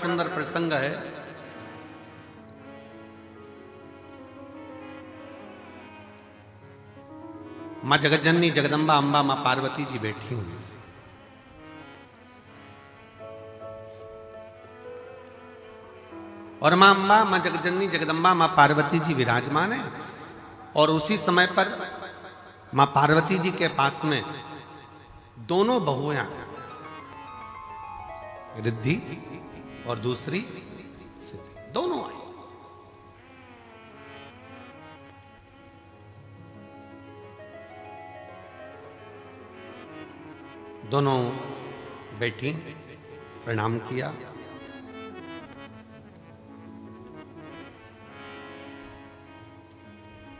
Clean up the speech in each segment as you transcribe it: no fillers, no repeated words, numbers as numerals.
सुंदर प्रसंग है। मां जगतजननी जगदम्बा अंबा मां पार्वती जी बैठी हुई, और मां अंबा मां जगतजननी जगदम्बा मां पार्वती जी विराजमान है। और उसी समय पर मां पार्वती जी के पास में दोनों बहुएं, रिद्धि और दूसरी सिद्धि, दोनों आई। दोनों बैठी, प्रणाम किया।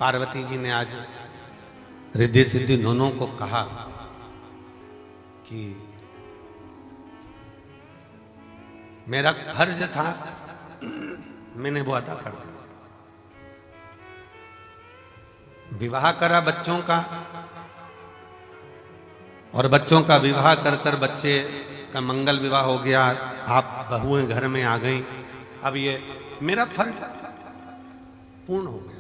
पार्वती जी ने आज रिद्धि सिद्धि दोनों को कहा कि मेरा फर्ज था, मैंने वो अदा कर दिया। विवाह करा बच्चों का, और बच्चों का विवाह कर कर बच्चे का मंगल विवाह हो गया। आप बहुएं घर में आ गई। अब ये मेरा फर्ज पूर्ण हो गया।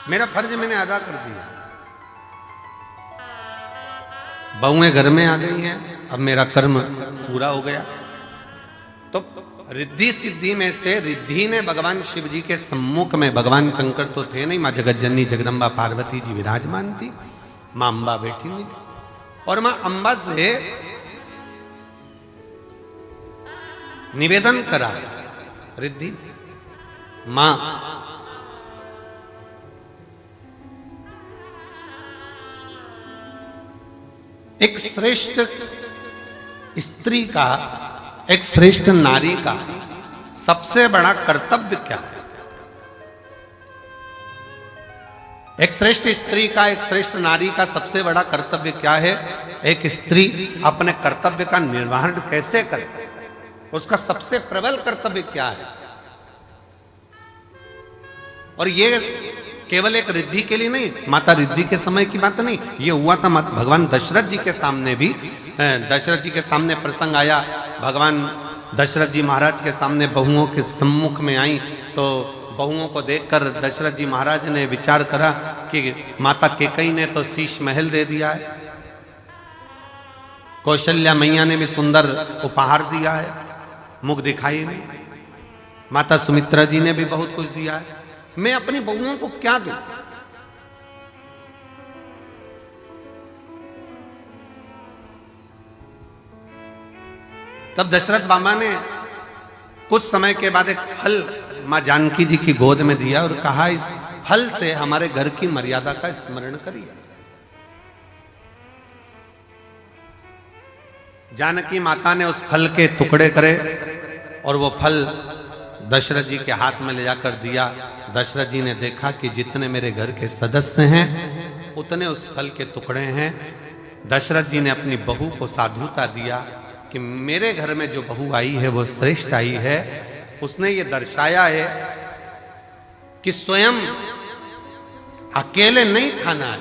मेरा फर्ज मैंने अदा कर दिया। बहुएं घर में आ गई हैं, अब मेरा कर्म पूरा हो गया। तो रिद्धि सिद्धि में से रिद्धि ने भगवान शिव जी के सम्मुख में, भगवान शंकर तो थे नहीं, मां जगतजननी जगदम्बा पार्वती जी विराजमान थी, मां अंबा बैठी हुई थी। और मां अंबा से निवेदन करा रिद्धि, मां एक श्रेष्ठ स्त्री का, एक श्रेष्ठ नारी का सबसे बड़ा कर्तव्य क्या है? एक श्रेष्ठ स्त्री का, एक श्रेष्ठ नारी का सबसे बड़ा कर्तव्य क्या है? एक स्त्री अपने कर्तव्य का निर्वहन कैसे करे, उसका सबसे प्रबल कर्तव्य क्या है? और ये केवल एक रिद्धि के लिए नहीं, माता रिद्धि के समय की बात नहीं, ये हुआ था भगवान दशरथ जी के सामने भी। दशरथ जी के सामने प्रसंग आया, भगवान दशरथ जी महाराज के सामने बहुओं के सम्मुख में आई, तो बहुओं को देखकर दशरथ जी महाराज ने विचार करा कि माता कैकेयी ने तो शीश महल दे दिया है, कौशल्या मैया ने भी सुंदर उपहार दिया है, मुख दिखाई में, माता सुमित्रा जी ने भी बहुत कुछ दिया है, मैं अपनी बहुओं को क्या दूं? तब दशरथ बाबा ने कुछ समय के बाद एक फल मां जानकी जी की गोद में दिया और कहा, इस फल से हमारे घर की मर्यादा का स्मरण करिए। जानकी माता ने उस फल के टुकड़े करे और वो फल दशरथ जी के हाथ में ले जाकर दिया। दशरथ जी ने देखा कि जितने मेरे घर के सदस्य हैं उतने उस फल के टुकड़े हैं। दशरथ जी ने अपनी बहू को साधुता दिया कि मेरे घर में जो बहू आई है वो श्रेष्ठ आई है। उसने ये दर्शाया है कि स्वयं अकेले नहीं खाना है,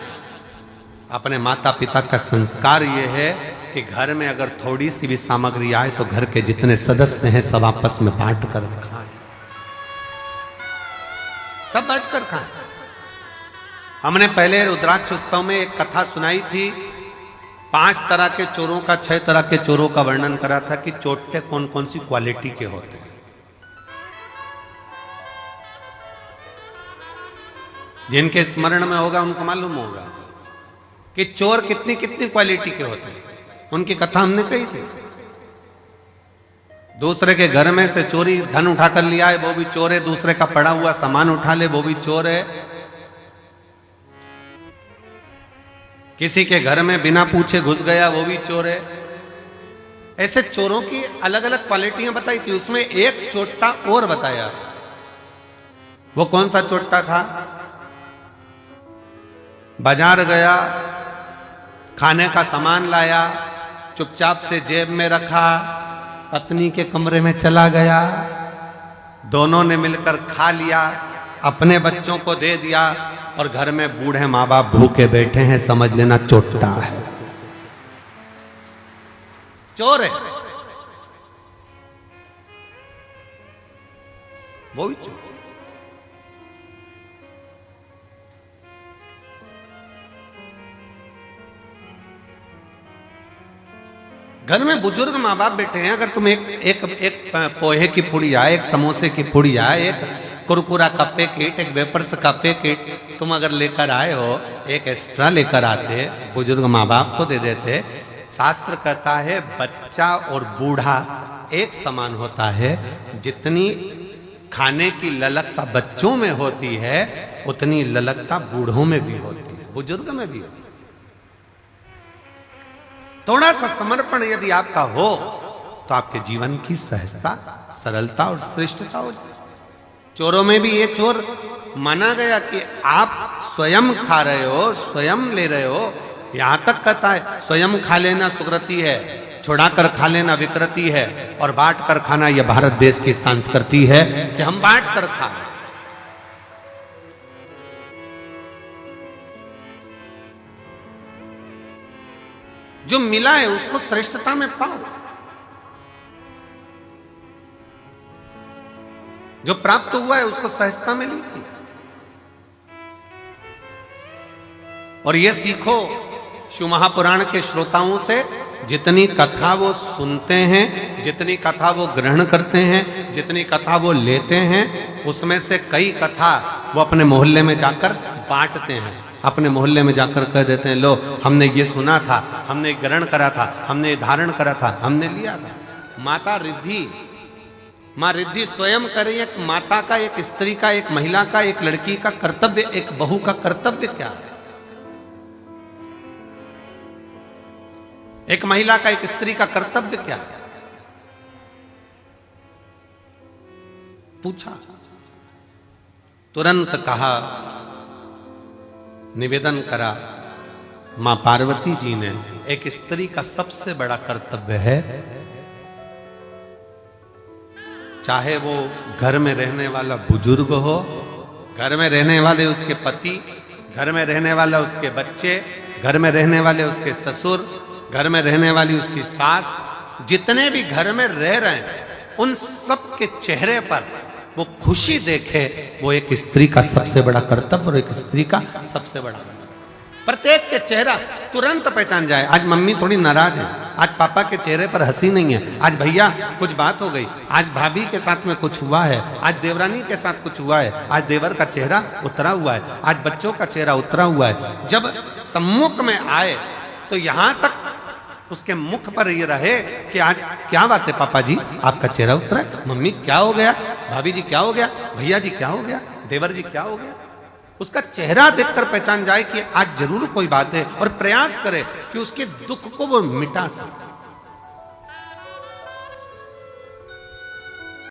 अपने माता पिता का संस्कार ये है कि घर में अगर थोड़ी सी भी सामग्री आए तो घर के जितने सदस्य हैं सब आपस में बांट कर खाएं, सब बांट कर खाएं। हमने पहले रुद्राक्ष उत्सव में एक कथा सुनाई थी, 5 तरह के चोरों का, 6 तरह के चोरों का वर्णन करा था कि चोटे कौन कौन सी क्वालिटी के होते हैं। जिनके स्मरण में होगा उनको मालूम होगा कि चोर कितनी कितनी क्वालिटी के होते हैं। उनकी कथा हमने कही थी। दूसरे के घर में से चोरी धन उठा कर लिया है, वो भी चोर है। दूसरे का पड़ा हुआ सामान उठा ले, वो भी चोर है। किसी के घर में बिना पूछे घुस गया, वो भी चोर है। ऐसे चोरों की अलग अलग क्वालिटियां बताई थी। उसमें एक चोट्टा और बताया था। वो कौन सा चोट्टा था? बाजार गया, खाने का सामान लाया, चुपचाप से जेब में रखा, पत्नी के कमरे में चला गया, दोनों ने मिलकर खा लिया, अपने बच्चों को दे दिया, और घर में बूढ़े माँ बाप भूखे बैठे हैं, समझ लेना चोटा है, चोर है, वो ही चोर। घर में बुजुर्ग माँ बाप बैठे हैं, अगर तुम एक पोहे की पुड़िया, एक समोसे की पुड़िया, एक कुरकुरा का पैकेट, एक वेपर्स का पैकेट तुम अगर लेकर आए हो, एक एक्स्ट्रा लेकर आते, बुजुर्ग माँ बाप को दे देते। शास्त्र कहता है बच्चा और बूढ़ा एक समान होता है, जितनी खाने की ललकता बच्चों में होती है उतनी ललकता बूढ़ों में भी होती है, बुजुर्ग में भी होती है। थोड़ा सा समर्पण यदि आपका हो तो आपके जीवन की सहजता, सरलता और श्रेष्ठता हो जाए। चोरों में भी ये चोर माना गया कि आप स्वयं खा रहे हो, स्वयं ले रहे हो, यहां तक कहता है स्वयं खा लेना सुकृति है, छुड़ाकर खा लेना विकृति है, और बांट कर खाना यह भारत देश की संस्कृति है कि हम बांट कर खा रहे। जो मिला है उसको श्रेष्ठता में पाओ, जो प्राप्त हुआ है उसको सहजता में लीजिए, और यह सीखो शिव महापुराण के श्रोताओं से, जितनी कथा वो सुनते हैं, जितनी कथा वो ग्रहण करते हैं, जितनी कथा वो लेते हैं, उसमें से कई कथा वो अपने मोहल्ले में जाकर बांटते हैं, अपने मोहल्ले में जाकर कह देते हैं, लो हमने ये सुना था, हमने ग्रहण करा था, हमने धारण करा था, हमने लिया था। माता रिद्धि, माँ रिद्धि स्वयं करे, एक माता का, एक स्त्री का, एक महिला का, एक लड़की का कर्तव्य, एक बहू का कर्तव्य क्या है? एक महिला का, एक स्त्री का कर्तव्य क्या है? पूछा, तुरंत कहा, निवेदन करा मां पार्वती जी ने, एक स्त्री का सबसे बड़ा कर्तव्य है, चाहे वो घर में रहने वाला बुजुर्ग हो, घर में रहने वाले उसके पति, घर में रहने वाला उसके बच्चे, घर में रहने वाले उसके ससुर, घर में रहने वाली उसकी सास, जितने भी घर में रह रहे हैं उन सब के चेहरे पर वो खुशी देखे, वो एक स्त्री का सबसे बड़ा कर्तव्य और एक स्त्री का सबसे बड़ा, प्रत्येक के चेहरा तुरंत पहचान जाए। आज मम्मी थोड़ी नाराज है, आज पापा के चेहरे पर हंसी नहीं है, आज भैया कुछ बात हो गई, आज भाभी के साथ में कुछ हुआ है, आज देवरानी के साथ कुछ हुआ है, आज देवर का चेहरा उतरा हुआ है, आज बच्चों का चेहरा उतरा हुआ है। जब सम्मुख में आए तो यहां तक उसके मुख पर ये रहे कि आज क्या बात है पापा जी, आपका चेहरा उतरा है, मम्मी क्या हो गया, भाभी जी क्या हो गया, भैया जी क्या हो गया, देवर जी क्या हो गया। उसका चेहरा देखकर पहचान जाए कि आज जरूर कोई बात है, और प्रयास करे कि उसके दुख को वो मिटा सके।